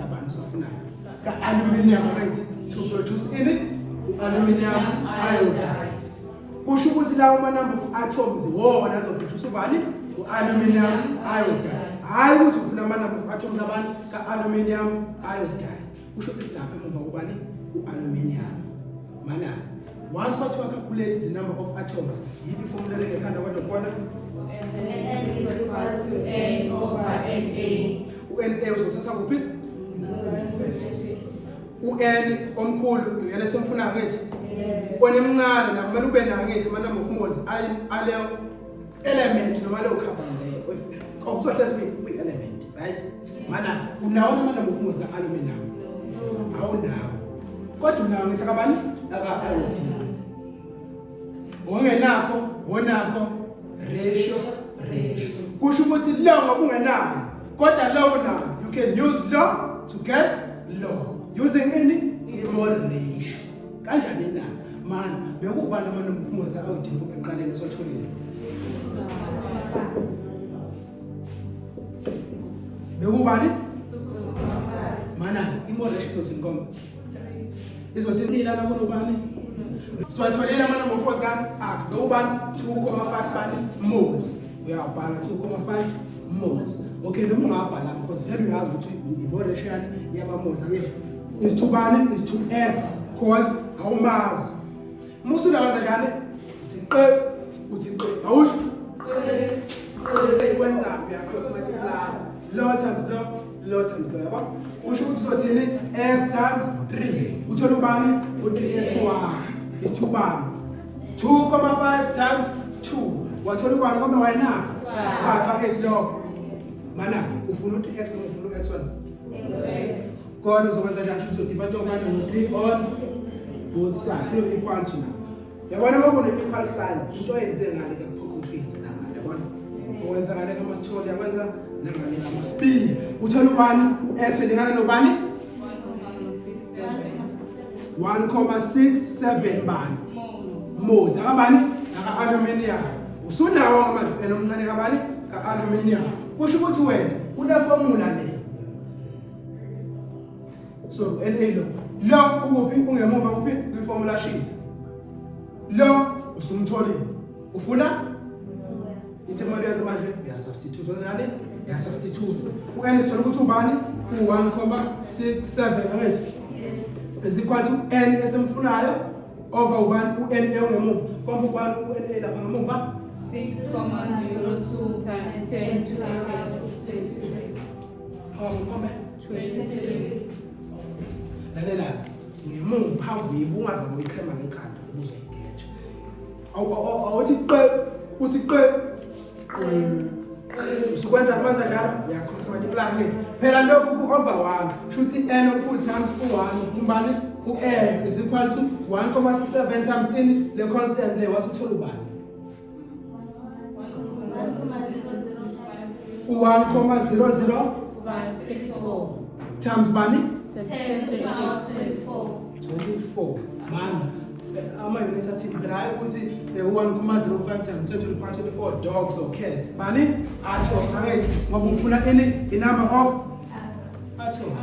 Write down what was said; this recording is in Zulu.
kabani usafunayo ka-aluminium right to produce aluminium iodide. Kusho ukuthi lawo ma-number of atoms wona azoproduce ubani u-aluminium iodide, hhayi ukuthi ufuna ama-number of atoms abantu ka-aluminium iodide. Kusho ukuthi silapha emuva kubani u-aluminium. Mana once bathiwa calculate the number of atoms, yiphi formula lekhanda kwalo khona N is equal to N over Na. u-Na uzothatha kuphi u-N omkhulu uyena semfuna ngithi onemncane na kumele ube nayo ngithi ama number of moles aleyo element noma leyo carbon leyo okuzohlezi kwi-element right. Mana unawo ama number of moles ka-aluminium awunawo, kodwa unawo ngithi akabani aka-iodine. Ongenakho onakho ratio. Kusho ukuthi law ngokungenayo kodwa law unayo, you can use law to get law using i-mole ratio. Kanjani na man bekubani ama-number of moles ka-iodine ekuqaleni esotholile bekubani mana i-mole ratio izothi inkomba izothi ilana kunobani siwatholela ama-number of moles kani akho bekubani 2,5 bani moles uyabhala 2,5 moles. Okay, noma ungabhala because then uyazi ukuthi i-mole ratio yama-moles ake is 2 bani is 2x cause awumazi musu lawenza njani uthi awusho kwenza uyacross multiply law times law yabo usho ukuthi uzothini x times 3 uthola ubani u3x1 is 2 bani 2,5 times 2 wathola ubani ngoba wena 5 against law mana ufuna u3x noma ufuna u-x1 kodwa uzokwenza njani ukuthi udivide ubani ngo3 on both sides equal to now. Yabona uma kune-equal sign into oyenze ngale kuphokha ukuthi uyenze ngale yabona owenza ngale kamasithole yakwenza nangale kamasipili uthola ubani u-x elingana nobani 1,67 bani moles akabani aka-aluminium. Usunawo amaveni omncane kabani ka-aluminium. Kusho ukuthi wena une formula le so lo ukuphi ungemuva kuphi kwi-formula sheet lo usumtholile ufuna into emaliyazi manje uyasubstitute njani uyasubstitute u-n sithola ukuthi ubani u-1,67 angithi is equal to n esemfunayo over ubani u-na ungemuva kwamba ubani u-na lapha ngemuva 6,02 times 10 to the power 23. lalela ngemuva phambi yibo ungazama uyikrema ngekhanda ukuze uyigeje awuthi uthi usukwenza kwenza njalo uyakhosa multiply ngithi phela lokhu ku-over 1 shuthi n omkhulu times u1 umbani u-n is equal to 1,67 times in le constant le wasuthola ubani u-1,00534 times bani 24 man ama-unit athini phela hayi ukuthi u-1,05 times 10 to the power 24 dogs or cats bani atoms angithi ngoba ufuna ini i-number of atoms.